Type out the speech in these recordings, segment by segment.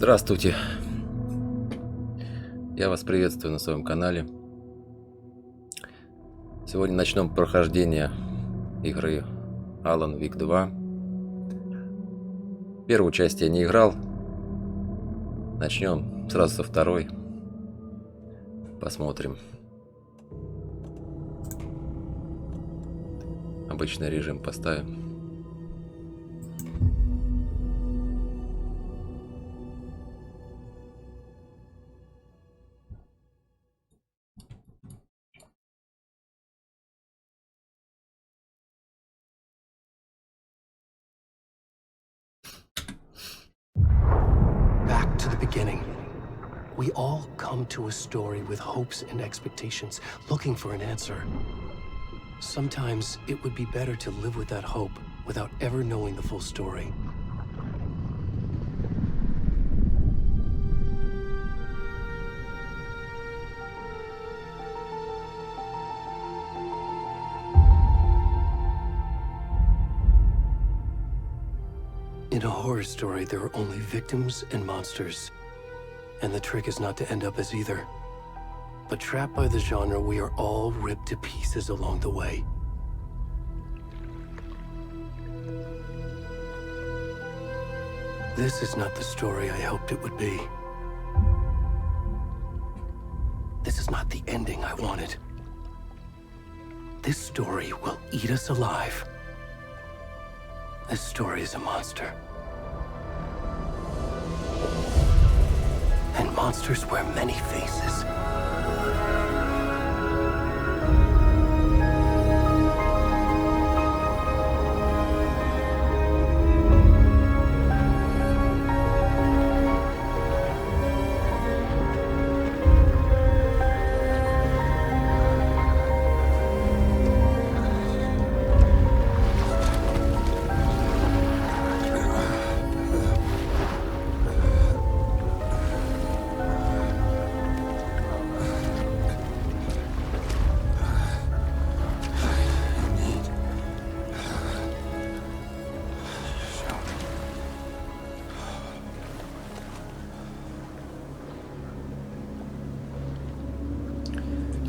Здравствуйте! Я вас приветствую на своем канале. Сегодня начнем прохождение игры Алан Уэйк 2. Первую часть я не играл. Начнем сразу со второй. Посмотрим. Обычный режим поставим. Back to the beginning. We all come to a story with hopes and expectations, looking for an answer. Sometimes it would be better to live with that hope without ever knowing the full story. In a horror story, there are only victims and monsters. And the trick is not to end up as either. But trapped by the genre, we are all ripped to pieces along the way. This is not the story I hoped it would be. This is not the ending I wanted. This story will eat us alive. This story is a monster. And monsters wear many faces.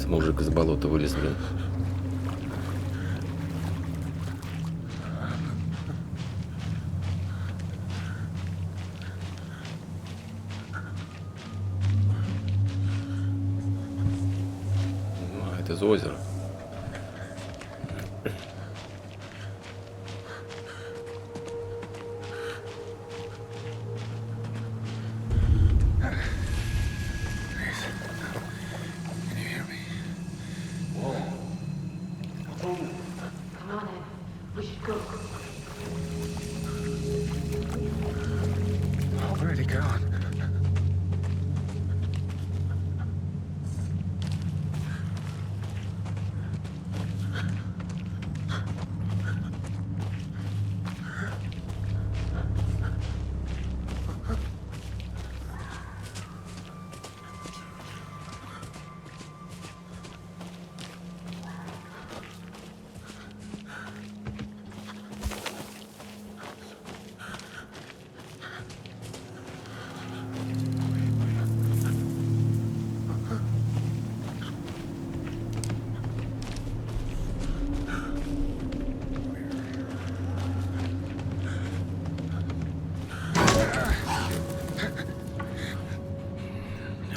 Мужик из болота вылез, блин. Это из озера.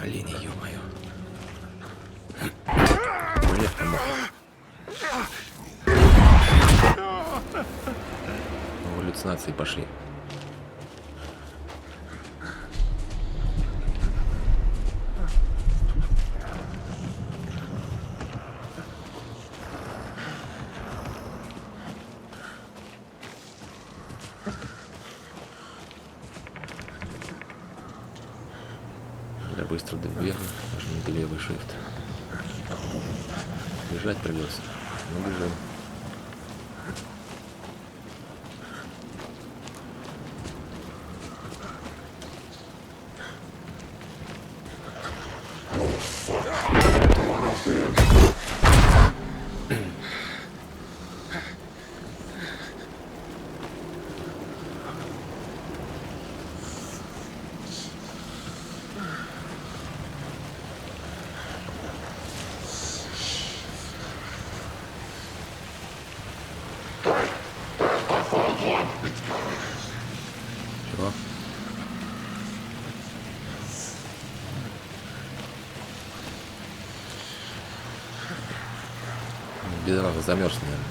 Олени, ё-моё. Галлюцинации пошли. Для быстрого бега нажмите левый shift. Бежать придется. Ну, бежим. Бедолага замерз, наверное.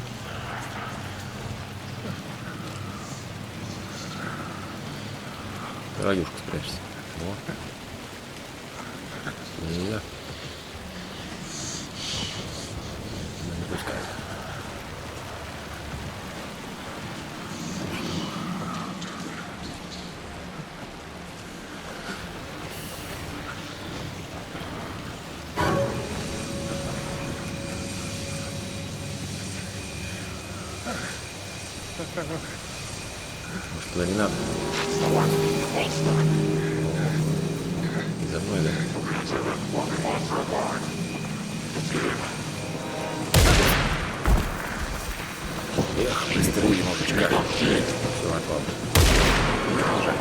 Радюшку спрячься. Во. Нельзя. Не пускай. Может, туда не надо? За мной, да? Эх, быстрее немножечко. Все, отвал. Бежать.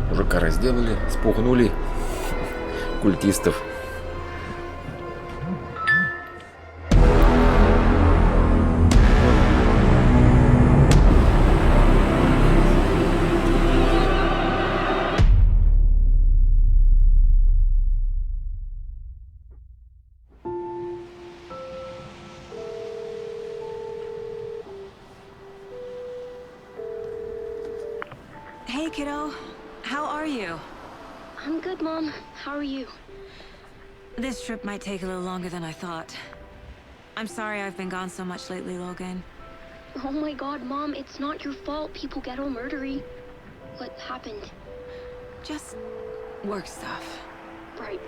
Мужика разделали, спугнули культистов. Hey, kiddo. How are you? I'm good, Mom. How are you? This trip might take a little longer than I thought. I'm sorry I've been gone so much lately, Logan. Oh my God, Mom, it's not your fault people get all murdery. What happened? Just work stuff. Right.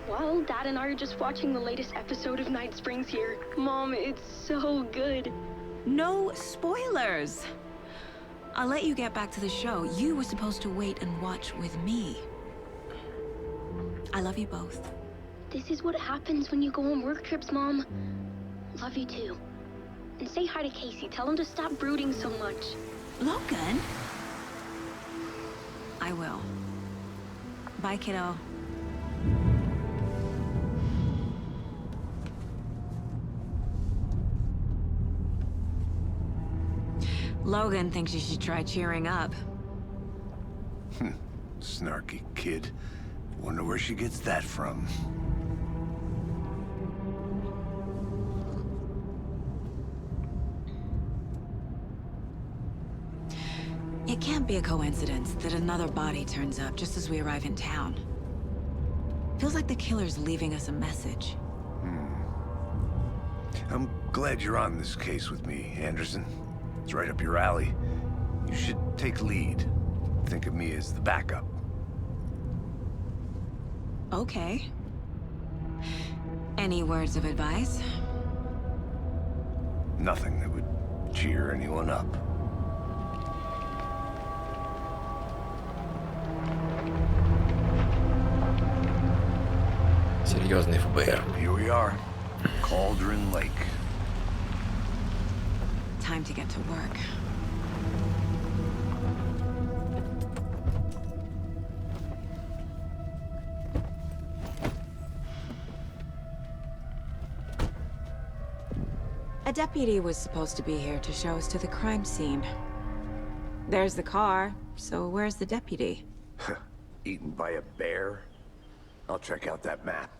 Well, Dad and I are just watching the latest episode of Night Springs here. Mom, it's so good. No spoilers! I'll let you get back to the show. You were supposed to wait and watch with me. I love you both. This is what happens when you go on work trips, Mom. Love you too. And say hi to Casey. Tell him to stop brooding so much. Logan? I will. Bye, kiddo. Logan thinks you should try cheering up. Snarky kid. Wonder where she gets that from. It can't be a coincidence that another body turns up just as we arrive in town. Feels like the killer's leaving us a message. I'm glad you're on this case with me, Anderson. It's right up your alley. You should take lead. Think of me as the backup. Okay. Any words of advice? Nothing that would cheer anyone up. Серьезный ФБР. Here we are. Cauldron Lake. Time to get to work. A deputy was supposed to be here to show us to the crime scene. There's the car, so where's the deputy? Eaten by a bear? I'll check out that map.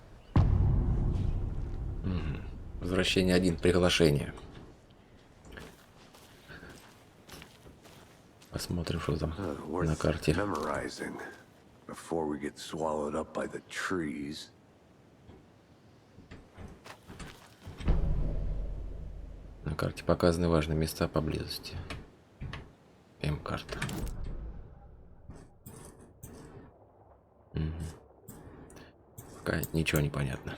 Возвращение 1. Приглашение. Посмотрим, что там на карте. Memorizing before we get swallowed up by the trees. На карте показаны важные места поблизости. М-карта. Пока ничего не понятно.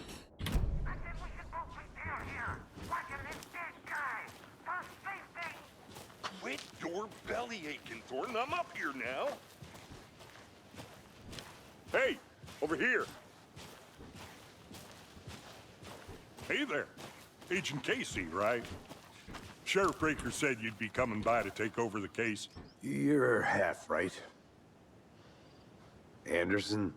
Quit your belly aching, Thornton. I'm up here now. Hey, over here. Hey there. Agent Casey, right? Sheriff Breaker said you'd be coming by to take over the case. You're half right. Anderson?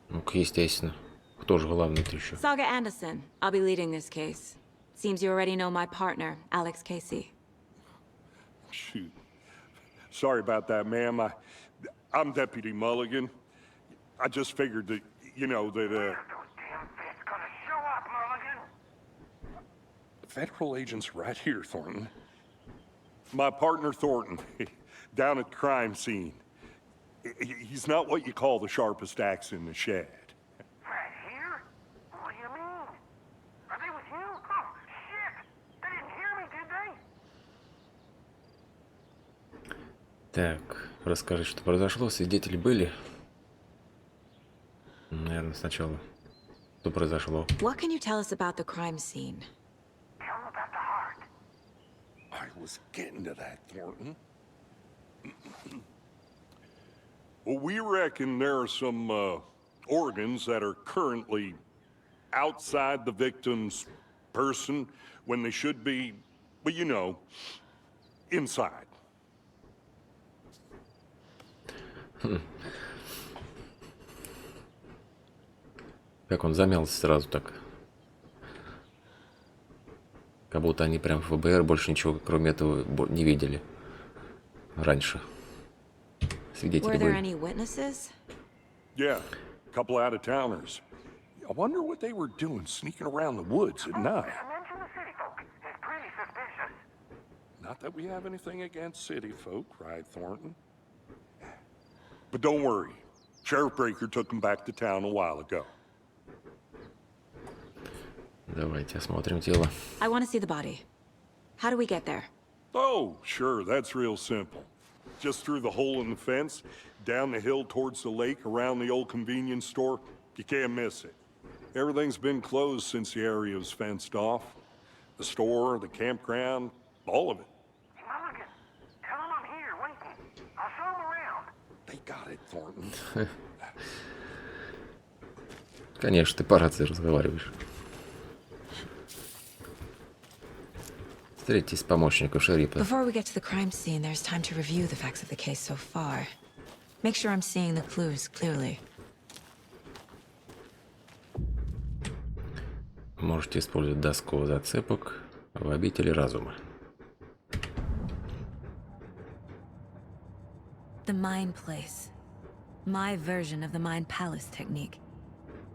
Ну, естественно. Кто же главный-то еще? Saga Anderson. I'll be leading this case. Seems you already know my partner, Alex Casey. Shoot. Sorry about that, ma'am. I'm Deputy Mulligan. I just figured that, you know, that, The federal agent's right here, Thornton. My partner, Thornton, down at the crime scene. He's not what you call the sharpest axe in the shed. Right here? What do you mean? Are they with you? Oh, shit! They didn't hear me, did they? Так, расскажи, что произошло. Свидетели были? Наверное, сначала. Что произошло? What can you tell us about the crime scene? Tell them about the heart. I was getting to that, Thornton. Well, we reckon there are some organs that are currently outside the victim's person when they should be, well, you know, inside. Как он замялся сразу так. Как будто они прям в ФБР больше ничего, кроме этого, не видели раньше. Свидетели Were there были. any witnesses? Yeah, a couple out-of-towners. I wonder what they were doing sneaking around the woods at night. Mention the city folk. It's pretty suspicious. Not that we have anything against city folk, right, Thornton? But don't worry. Sheriff Breaker took them back to town a while ago. Давайте осмотрим тело. I want to see the body. How do we get there? Oh, sure, that's real simple. Just through the hole in the fence, down the hill towards the lake, around the old convenience store. You can't miss it. Everything's been closed since the area was fenced off. The store, the campground, all of it. Mulligan, tell them I'm here waiting. I'll show them around. They got it, Thornton. Конечно, ты по рации разговариваешь. Встретитесь с помощником шерифа. Before we get to the crime scene, there's time to review the facts of the case so far. Make sure I'm seeing the clues clearly. Можете использовать доску зацепок в обители разума. The Mind Place. My version of the Mind Palace technique.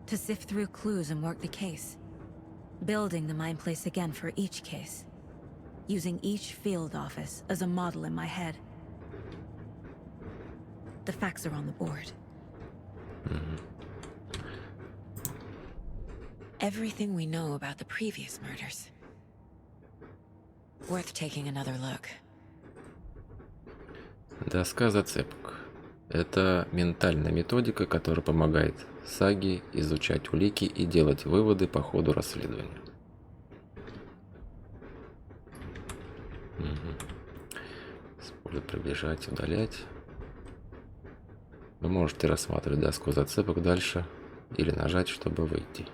To sift through clues and work the case. Building the Mind Place again for each case. Using each field office as a model in my head. The facts are on the board. Everything we know about the previous murders. Worth taking another look. Доска зацепок. Это ментальная методика, которая помогает саге изучать улики и делать выводы по ходу расследования. Использовать, приближать, удалять. Вы можете рассматривать доску зацепок дальше или нажать, чтобы выйти.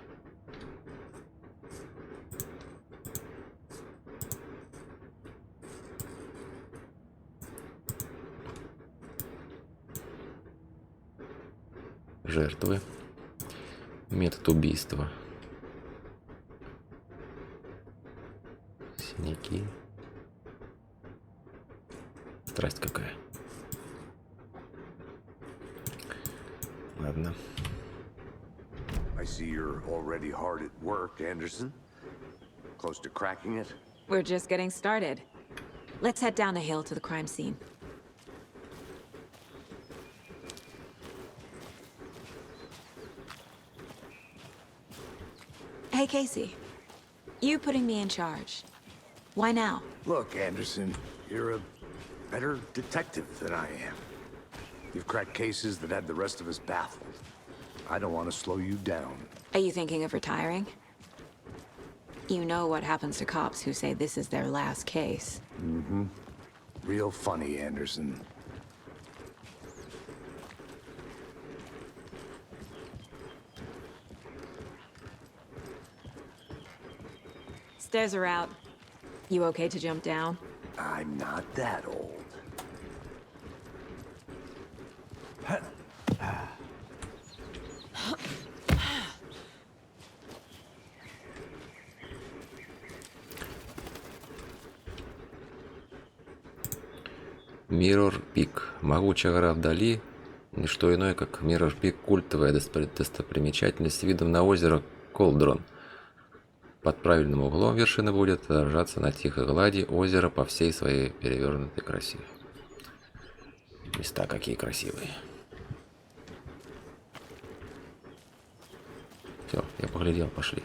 Жертвы. Метод убийства. Синяки. Страсть какая. Ладно. I see you're already hard at work, Anderson. Close to cracking it? We're just getting started. Let's head down the hill to the crime scene. Hey, Casey. You putting me in charge. Why now? Look, Anderson, you're a better detective than I am. You've cracked cases that had the rest of us baffled. I don't want to slow you down. Are you thinking of retiring? You know what happens to cops who say this is their last case. Mm-hmm. Real funny, Anderson. Stairs are out. You okay to jump down? I'm not that old. Mirror Peak. Могучая гора вдали. Не что иное, как Mirror Peak, культовая достопримечательность с видом на озеро Колдрон. Под правильным углом вершина будет отражаться на тихой глади озера по всей своей перевернутой красе. Места какие красивые. Все, я поглядел, пошли.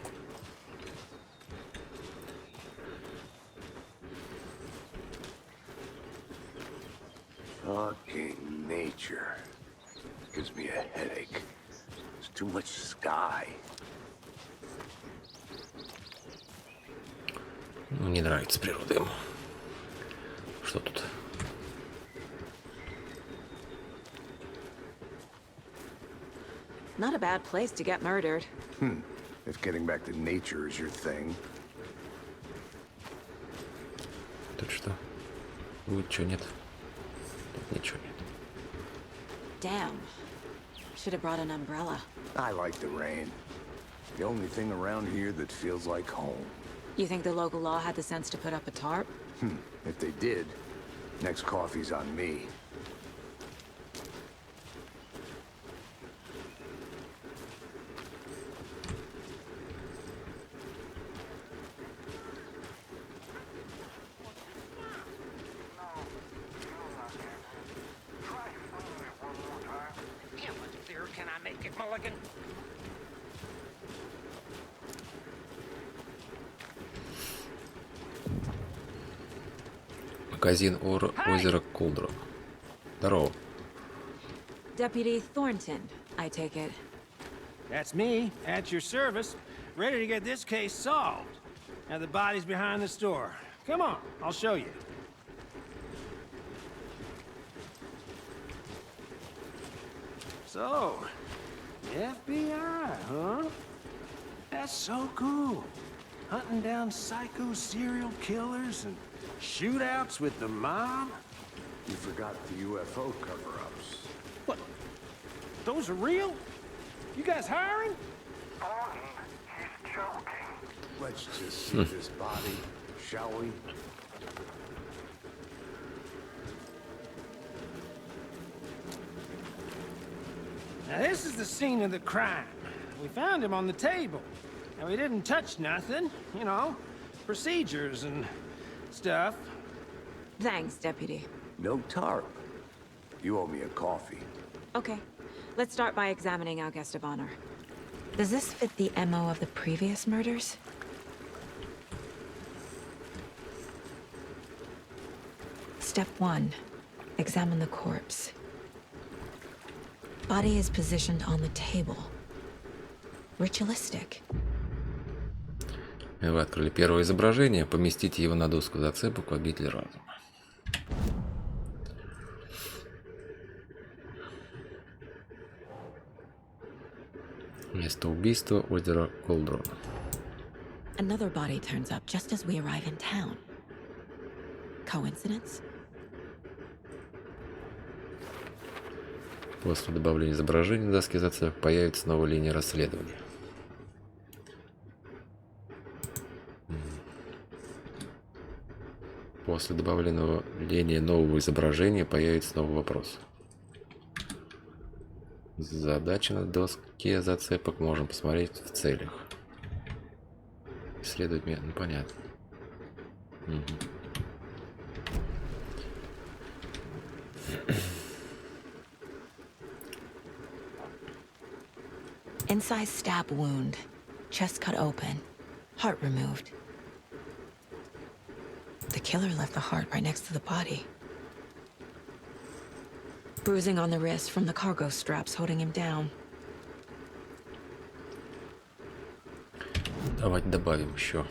Fucking nature. Gives me a headache. There's too much sky. Ну, не нравится природа ему. Что тут? Not a bad place to get murdered. If getting back to nature is your thing. Тут что? Ничего нет. Тут ничего нет. Damn. Should have brought an umbrella. I like the rain. The only thing around here that feels like home. You think the local law had the sense to put up a tarp? If they did, next coffee's on me. How much clearer can I make it, Mulligan? Магазин озера Колдрон. Здорово. Deputy Thornton, I take it. That's me, at your service, ready to get this case solved. Now the body's behind the store. Come on, I'll show you. So, FBI, huh? That's so cool. Hunting down psycho serial killers and shootouts with the mob. You forgot the UFO cover-ups. What? Those are real? You guys hiring? He's joking. Let's just see this body, shall we? Now this is the scene of the crime. We found him on the table. And we didn't touch nothing, you know, procedures and stuff. Thanks, Deputy. No tarp. You owe me a coffee. Okay, let's start by examining our guest of honor. Does this fit the MO of the previous murders? Step 1. Examine the corpse. Body is positioned on the table. Ritualistic. Вы открыли первое изображение. Поместите его на доску зацепок в обитель разума. Место убийства озеро Колдрон. Another body turns up just as we arrive in town. Coincidence? После добавления изображения на доске зацепок появится новая линия расследования. После добавления нового изображения появится новый вопрос. Задача на доске зацепок можем посмотреть в целях. Исследовать метод. Ну, понятно. Inside stab wound. Chest cut open. Heart removed. The killer left the heart right next to the body. Bruising on the wrist from the cargo straps holding him down. Давайте добавим еще.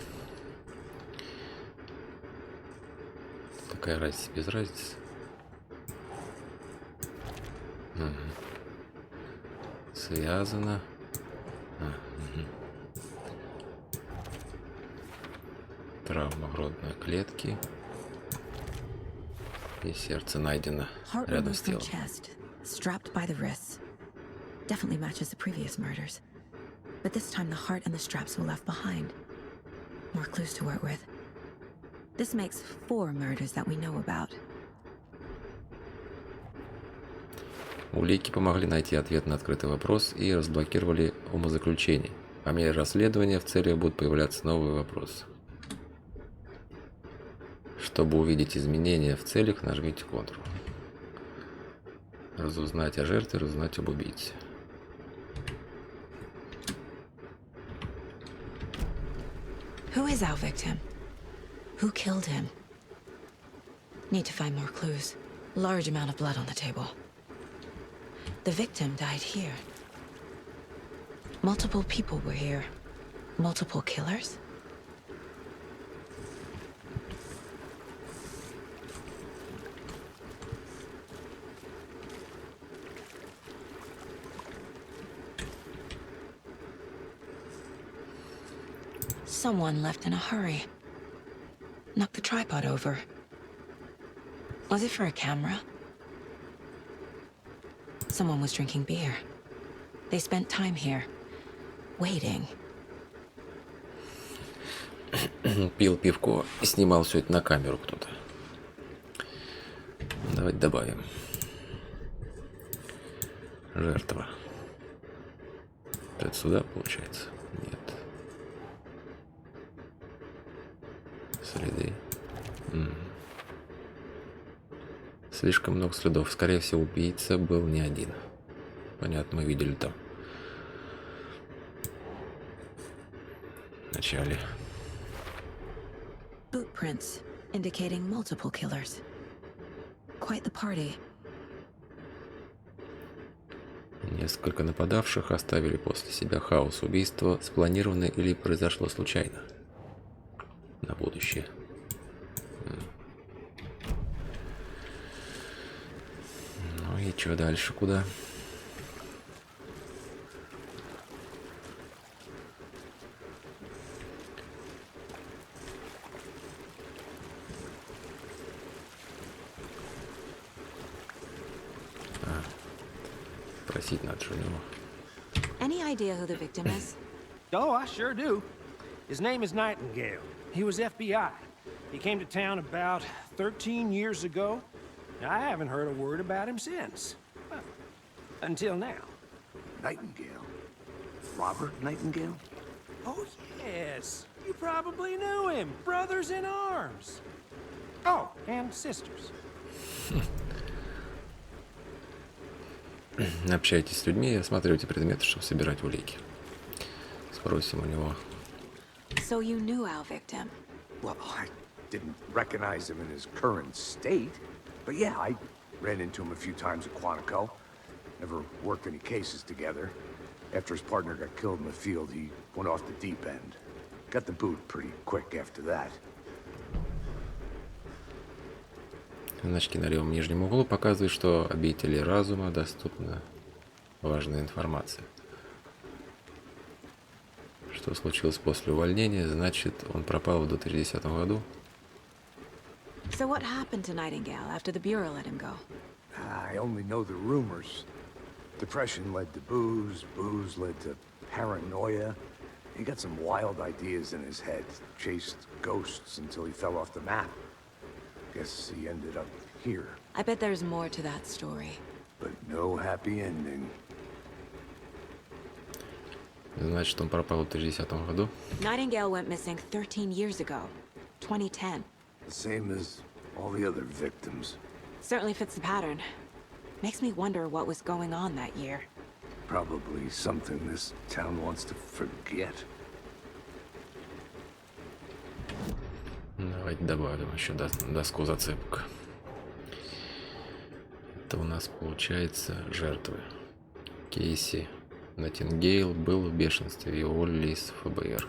Какая разница, без разницы. Связано. Травма грудной клетки. И сердце найдено рядом с телом. Strapped by the wrists. Definitely matches the previous murders. But this time the heart and the straps were left behind. More clues to work with. This makes 4 murders that we know about. Улики помогли найти ответ на открытый вопрос и разблокировали умозаключение. По мере расследования в целях будут появляться новые вопросы. Чтобы увидеть изменения в целях, нажмите Ctrl. Разузнать о жертве, разузнать об убийце. Who is our victim? Who killed him? Need to find more clues. Large amount of blood on the table. The victim died here. Multiple people were here. Multiple killers? Someone left in a hurry. Knocked the tripod over. Was it for a camera? Someone was drinking beer. They spent time here, waiting. Пил пивко и снимал все это на камеру кто-то. Давайте добавим. Жертва. Это сюда получается? Нет. Следы. Слишком много следов. Скорее всего, убийца был не один. Понятно, мы видели там. В начале. Boot prints, indicating multiple killers. Quite the party. Несколько нападавших оставили после себя хаос. Убийство спланировано или произошло случайно. На будущее. Ну и что дальше? Куда? Просить надо же у него. Any idea who the victim is? Oh, I sure do. His name is Nightingale. He was FBI. He came to town about 13 years ago. I haven't heard a word about him since. Well, until now. Nightingale? Robert Nightingale? Oh, yes. You probably knew him. Brothers in arms. Oh, and sisters. Общайтесь с людьми и осматривайте предметы, чтобы собирать улики. Спросим у него. So you knew our victim? Well, I didn't recognize him in his current state. But yeah, I ran into him a few times at Quantico. Never worked any cases together. After his partner got killed in the field, he went off the deep end. Got the boot pretty quick after that. Значки на левом нижнем углу показывают, что обители разума доступна важная информация. Что случилось после увольнения, значит, он пропал в 2010 году. So what happened to Nightingale after the Bureau let him go? I only know the rumors. Depression led to booze, booze led to paranoia. He got some wild ideas in his head, chased ghosts until he fell off the map. Guess he ended up here, I bet there's more to that story. but no happy ending. Значит, он пропал в 2010 году. Nightingale went missing 13 years ago, 2010. The same as all the other victims. Certainly fits the pattern. Makes me wonder what was going on that year. Probably something this town wants to forget. Давайте добавим еще доску зацепок. Это у нас получается жертвы. Кейси Наттингейл был в бешенстве, его уволили из ФБР.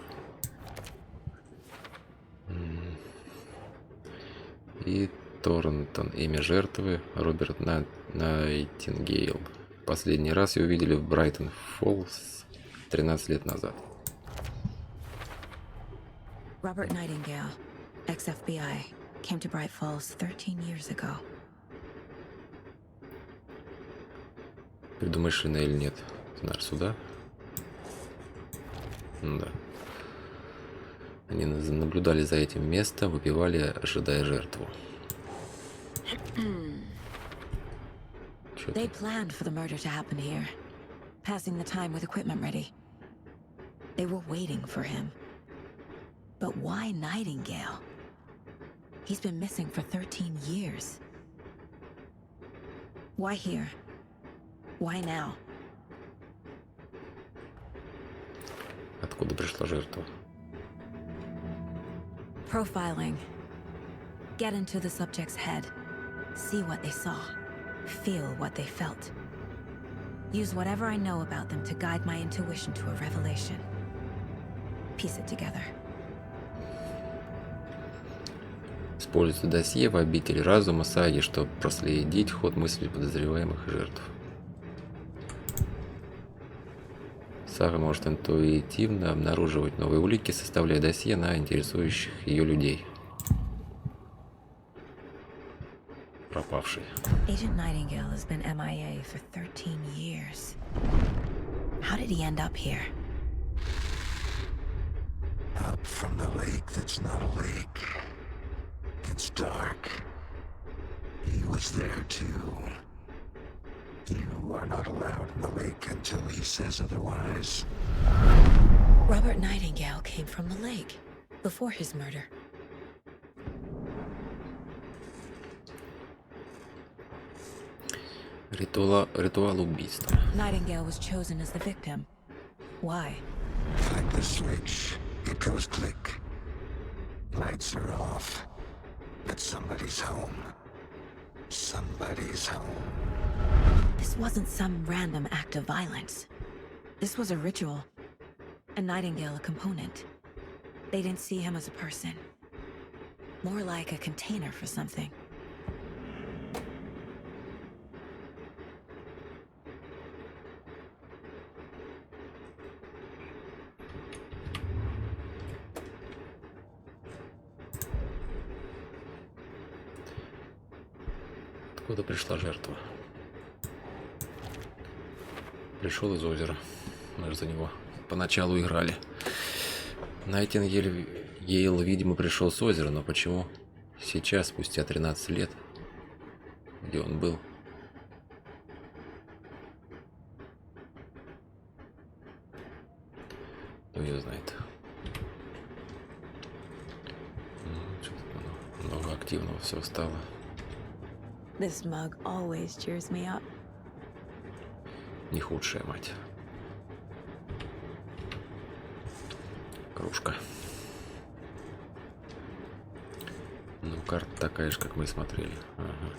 И Торнтон, имя жертвы Роберт Найтингейл. Последний раз ее увидели в Брайт-Фоллс 13 лет назад. Robert Nightingale, ex-FBI, came to Brайт-Фоллс 13 years ago. Предумышленно или нет? Сценарий суда? Ну да. Они наблюдали за этим местом, выпивали, ожидая жертву. They planned for the murder to happen here, passing the time with equipment ready. They were waiting for him. But why Nightingale? He's been missing for 13 years. Why here? Why now? Откуда пришла жертва? Profiling. Get into the subject's head. See what they saw. Feel what they felt. Use whatever I know about them to guide my intuition to a revelation. Piece it together. Используйте досье в обители разума Саги, чтобы проследить ход мыслей подозреваемых и жертв. Сага может интуитивно обнаруживать новые улики, составляя досье на интересующих ее людей. Пропавший. Agent Nightingale has been MIA for 13 years. How did he end up here? Up from the lake that's not a lake. It's dark. He was there too. You are not allowed in the lake until he says otherwise. Robert Nightingale came from the lake before his murder. Ритуал убийства. Nightingale was chosen as the victim. Why? Like the switch, it goes click. Lights are off. But somebody's home. Somebody's home. This wasn't some random act of violence. This was a ritual. And Nightingale a component. They didn't see him as a person. More like a container for something. Откуда пришла жертва? Пришел из озера. Мы же за него поначалу играли. Найтингейл, видимо, пришел с озера, но почему сейчас, спустя 13 лет, где он был? Кто ее знает? Что-то много активного все стало. This mug always cheers me up. Не худшая, мать. Кружка. Ну, карта такая же, как мы смотрели. Ага.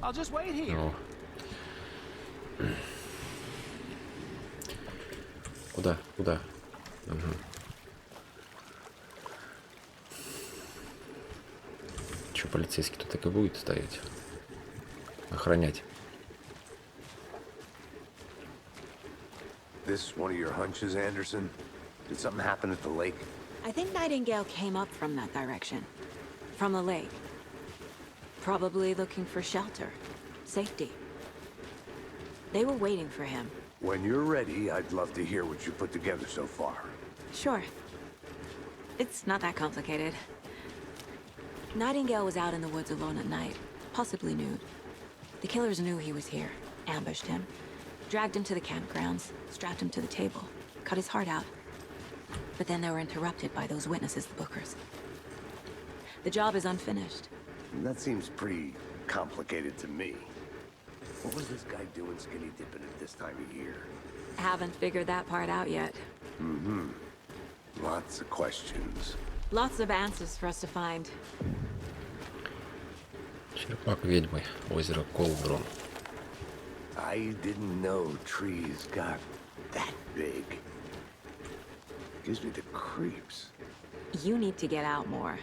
I'll just wait here. О. Куда? Куда? Ага. Че, полицейский тут так и будет стоять? Охранять. This one of your hunches, Anderson? Did something happen at the lake? I think Nightingale came up from that direction. From the lake. Probably looking for shelter. Safety. They were waiting for him. When you're ready, I'd love to hear what you put together so far. Sure. It's not that complicated. Nightingale was out in the woods alone at night, possibly nude. The killers knew he was here, ambushed him, dragged him to the campgrounds, strapped him to the table, cut his heart out. But then they were interrupted by those witnesses, the Bookers. The job is unfinished. That seems pretty complicated to me. What was this guy doing skinny dipping at this time of year? Haven't figured that part out yet. Mm-hmm. Lots of questions. Lots of answers for us to find. Черепак ведьмы. Озеро Колдрон. I didn't know trees got that big. Gives me the creeps. You need to get out more.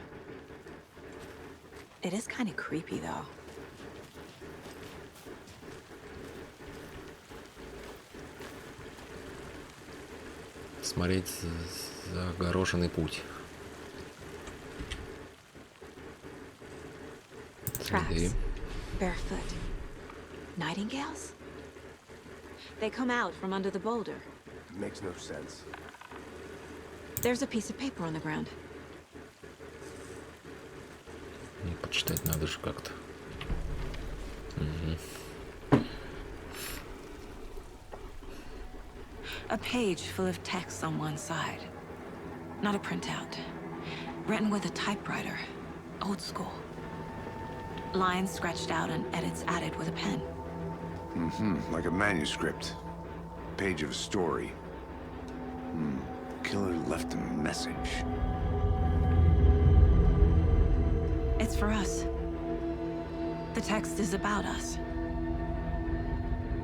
It is kind of creepy, though. Смотреть загороженный путь. Следы. Tracks. Barefoot. Nightingales? They come out from under the boulder. Makes no sense. There's a piece of paper on the ground. Ну, почитать надо же как-то. A page full of text on one side. Not a printout. Written with a typewriter. Old school. Lines scratched out and edits added with a pen. Like a manuscript. Page of a story. Killer left a message. It's for us. The text is about us.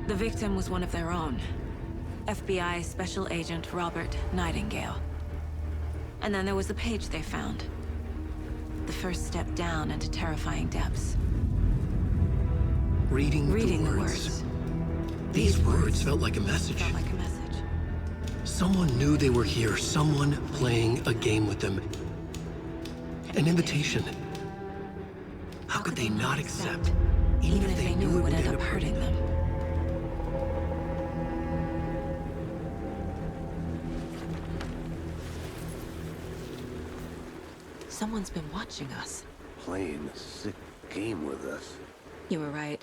The victim was one of their own. FBI Special Agent Robert Nightingale. And then there was the page they found. The first step down into terrifying depths. Reading the the words. words. These words felt like a message. Felt like a message. Someone knew they were here, someone playing a game with them. An invitation. How could they not accept, Even if they knew it would end up hurting them. Someone's been watching us. Playing a sick game with us. You were right.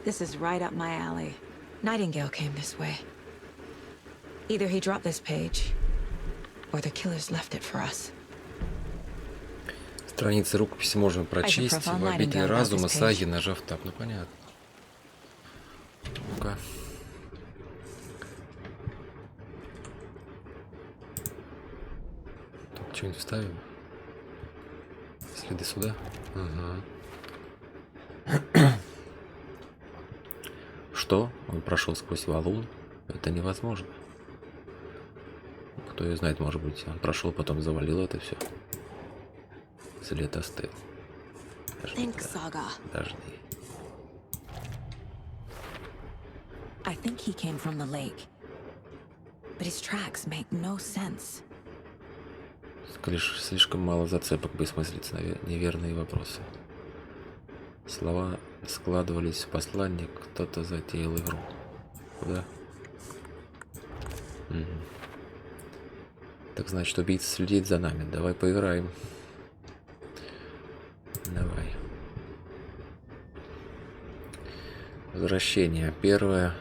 This is right up my alley. Nightingale came this way. Either he dropped this page, or the killers left it for us. Страницы рукописи можно прочесть в обители разума саги, нажав тап. Ну понятно. Ну-ка. Тут что-нибудь вставим? Следы сюда? Ага. Что? Он прошел сквозь валун? Это невозможно. Кто ее знает, может быть, он прошел, потом завалил это все. След остыл. Дожди. I think he came from the lake. But his tracks make no sense. Слишком мало зацепок, бессмыслица, неверные вопросы. Слова складывались в послание, кто-то затеял игру. Куда? Так значит, убийца следит за нами. Давай поиграем. Давай. Возвращение. Первое.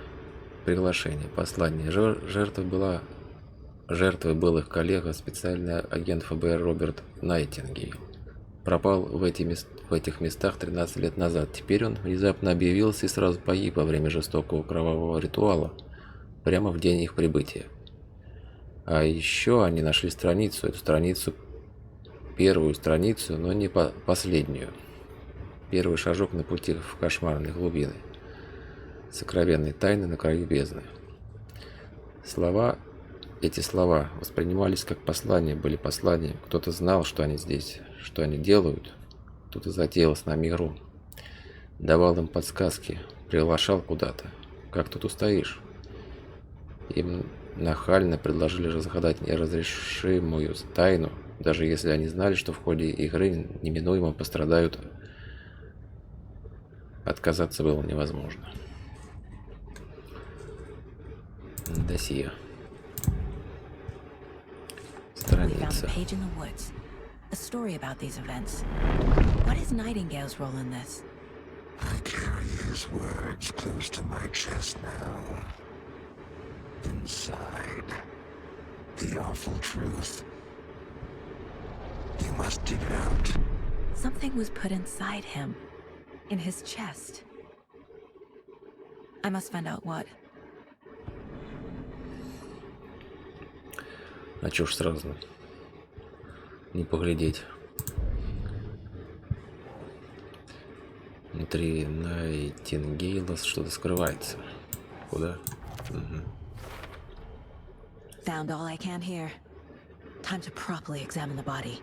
Приглашение. Послание. Жертвой был их коллега, специальный агент ФБР Роберт Найтингейл. Пропал в этих местах 13 лет назад. Теперь он внезапно объявился и сразу погиб во время жестокого кровавого ритуала, прямо в день их прибытия. А еще они нашли страницу, первую страницу, но не последнюю. Первый шажок на пути в кошмарные глубины. Сокровенные тайны на краю бездны. Эти слова воспринимались как послания, были посланием. Кто-то знал, что они здесь, что они делают. Кто-то затеял с нами игру. Давал им подсказки, приглашал куда-то. Как тут устоишь? Им нахально предложили разгадать неразрешимую тайну, даже если они знали, что в ходе игры неминуемо пострадают. Отказаться было невозможно. Досье. Страница. a page in the woods. A story about these events. What is Nightingale's role in this? I carry his words close to my chest now. Inside, the awful truth. You must dig it out. Something was put inside him. In his chest. I must find out what. А чё ж сразу не поглядеть? Внутри Найтингейла что-то скрывается. Куда? Угу. Found all I can here. Time to properly examine the body.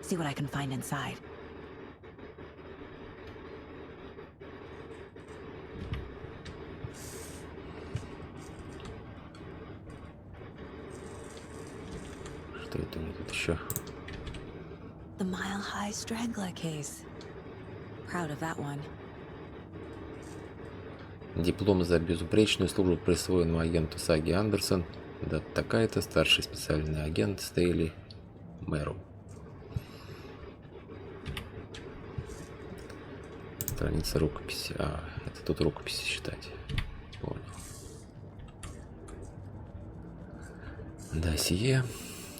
See what I can find inside. Что это у меня тут еще? The Mile High Strangler case. Proud of that one. Диплом за безупречную службу присвоен агенту Саги Андерсон. Да, такая-то старший специальный агент Стейли Мэру. Страница рукописи. А, это тут рукописи считать. Понял. Досье.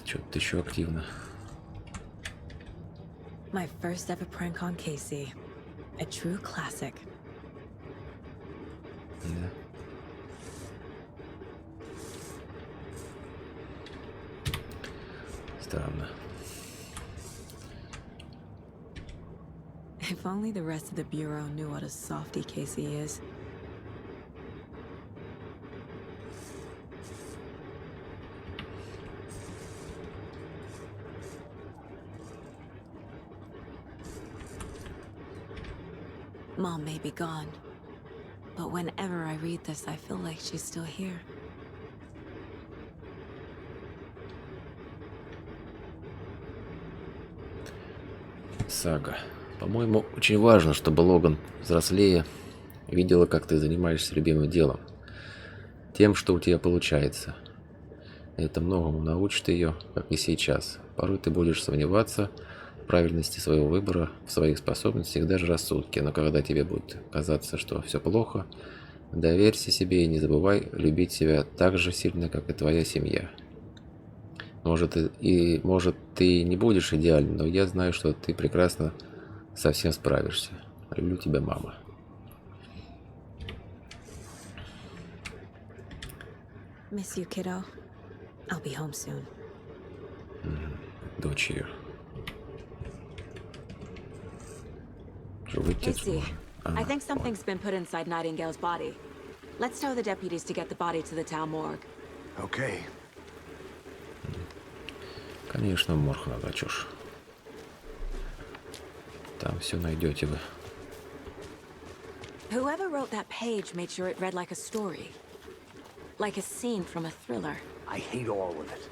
Что-то еще активно. My first ever prank on Casey. A true classic. Да. Странно. If only the rest of the Bureau knew what a softy Casey is. Mom may be gone, but whenever I read this, I feel like she's still here. Сага. По-моему, очень важно, чтобы Логан, взрослее, видела, как ты занимаешься любимым делом. Тем, что у тебя получается. Это многому научит ее, как и сейчас. Порой ты будешь сомневаться в правильности своего выбора, в своих способностях, даже рассудке. Но когда тебе будет казаться, что все плохо, доверься себе и не забывай любить себя так же сильно, как и твоя семья. Может, ты не будешь идеальным, но я знаю, что ты прекрасно со всем справишься. Люблю тебя, мама. Miss you, kiddo. I'll be home soon. Дочь ее. Живой отец Casey, мужа. I think something's been put inside Nightingale's body. Let's tell the deputies to get the body to the town morgue. Okay. Конечно, в морг надо, а чё ж. Там все найдете вы. Whoever wrote that page made sure it read like a story. Like a scene from a thriller. I hate all of it.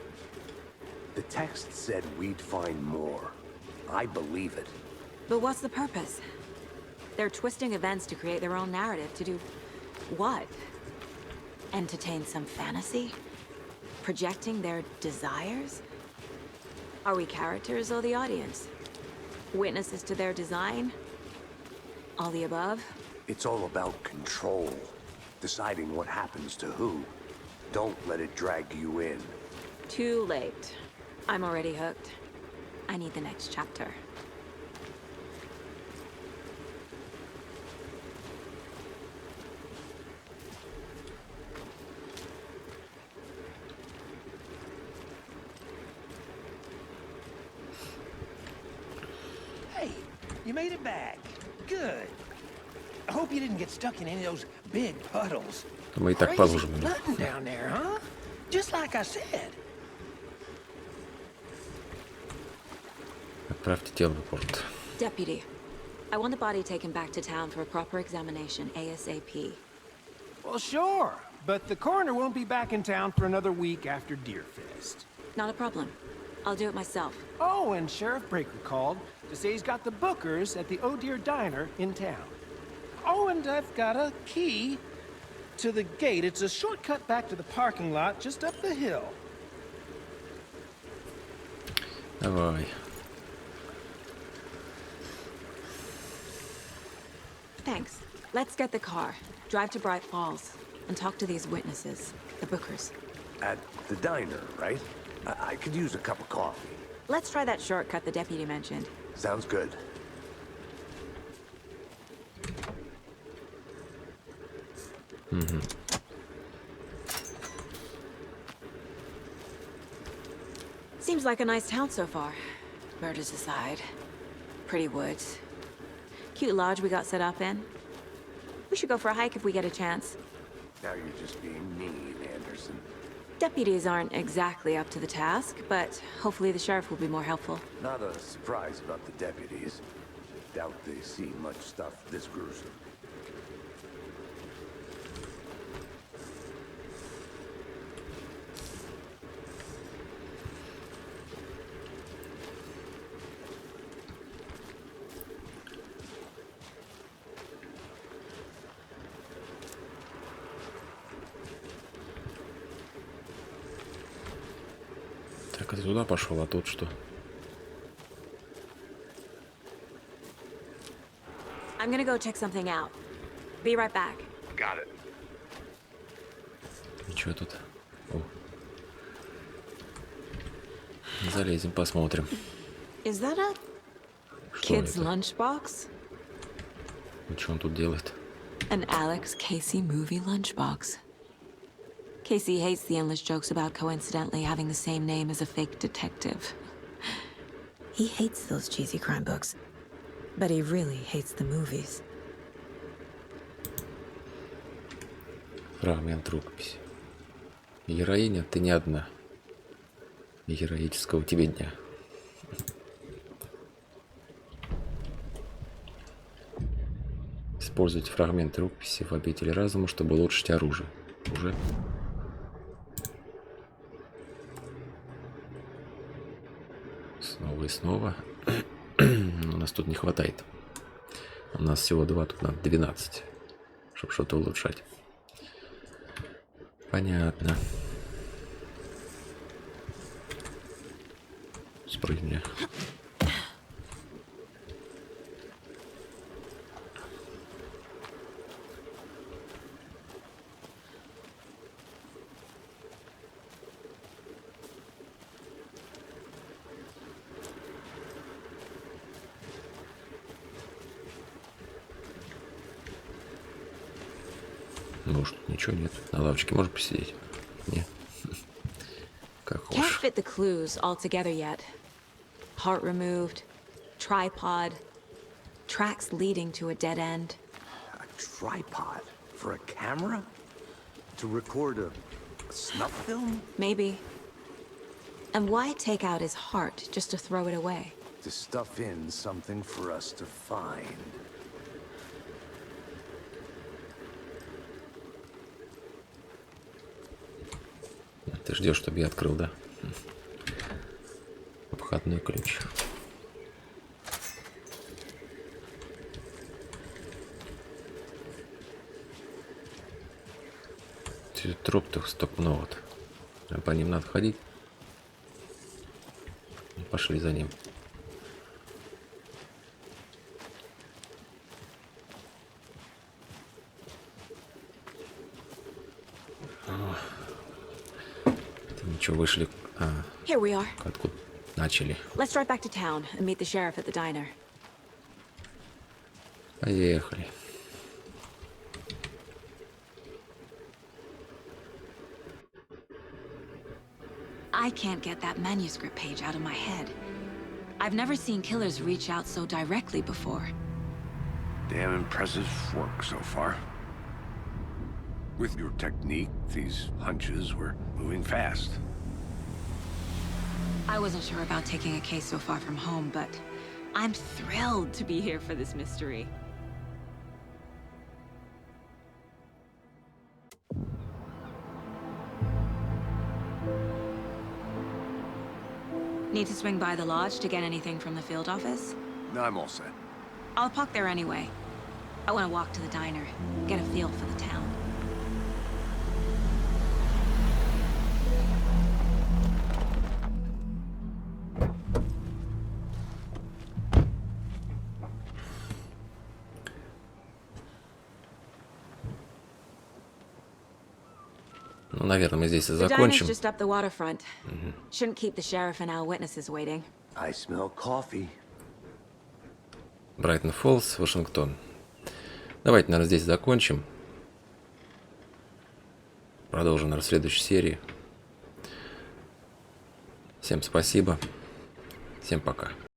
The text said we'd find more. I believe it. But what's the purpose? They're twisting events to create their own narrative. To do what? Entertain some fantasy? Projecting their desires? Are we characters or the audience? Witnesses to their design? All the above? It's all about control. Deciding what happens to who. Don't let it drag you in. Too late. I'm already hooked. I need the next chapter. Hey, you made it back. Good. I hope you didn't get stuck in any of those big puddles. Мы и так Crazy положим. flooding down there, huh? Just like I said. Отправьте тело в порт. Deputy, I want the body taken back to town for a proper examination ASAP. Well, sure. But the coroner won't be back in town for another week after Deerfest. Not a problem. I'll do it myself. Oh, and Sheriff Breaker called to say he's got the bookers at the Oh Dear Diner in town. Oh, and I've got a key to the gate. It's a shortcut back to the parking lot just up the hill. Давай. Thanks. Let's get the car, drive to Braight-Fолls, and talk to these witnesses, the Bookers. At the diner, right? I could use a cup of coffee. Let's try that shortcut the deputy mentioned. Sounds good. Seems like a nice town so far. Murders aside. Pretty woods. Cute lodge we got set up in. We should go for a hike if we get a chance. Now you're just being mean, Anderson. Deputies aren't exactly up to the task, but hopefully the sheriff will be more helpful. Not a surprise about the deputies. Doubt they see much stuff this gruesome. Так, это туда пошел, а тут что? I'm gonna go check something out. Be right back. Got it. Ничего тут. О. Залезем, посмотрим. Is that a Что kid's это? lunchbox? И что он тут делает? An Alex Casey movie lunchbox. Casey hates the endless jokes about coincidentally having the same name as a fake detective. He hates those cheesy crime books. But he really hates the movies. Фрагмент рукописи. Героиня, ты не одна. И героического тебе дня. Используйте фрагмент рукописи в обители разума, чтобы улучшить оружие. Уже. Снова и снова. У нас тут не хватает. У нас всего 2, тут надо 12, чтобы что-то улучшать. Понятно. Спрыгни. Может, ничего нет. На лавочке можно посидеть? Нет. Как Can't хочешь. fit the clues all together yet. Heart removed, tripod, tracks leading to a dead end. A tripod for a camera? To record a snuff film? Maybe. And why take out his heart just to throw it away? To stuff in something for us to find. Ты ждешь, чтобы я открыл, да? Обходной ключ. Троп-то столько много-то. Прям по ним надо ходить. Пошли за ним. Ничего, вышли. Here we are. Откуда начали? Let's drive back to town and meet the sheriff at the diner. Поехали. I can't get that manuscript page out of my head. I've never seen killers reach out so directly before. Damn impressive work so far. With your technique, these hunches were moving fast. I wasn't sure about taking a case so far from home, but I'm thrilled to be here for this mystery. Need to swing by the lodge to get anything from the field office? No, I'm all set. I'll park there anyway. I want to walk to the diner, get a feel for the town. наверное, мы здесь и The diner's закончим. just up the waterfront. Shouldn't keep the sheriff and our witnesses waiting. I smell coffee. Брайт-Фоллс, Вашингтон. Давайте, наверное, здесь закончим. Продолжим, наверное, в следующей серии. Всем спасибо. Всем пока.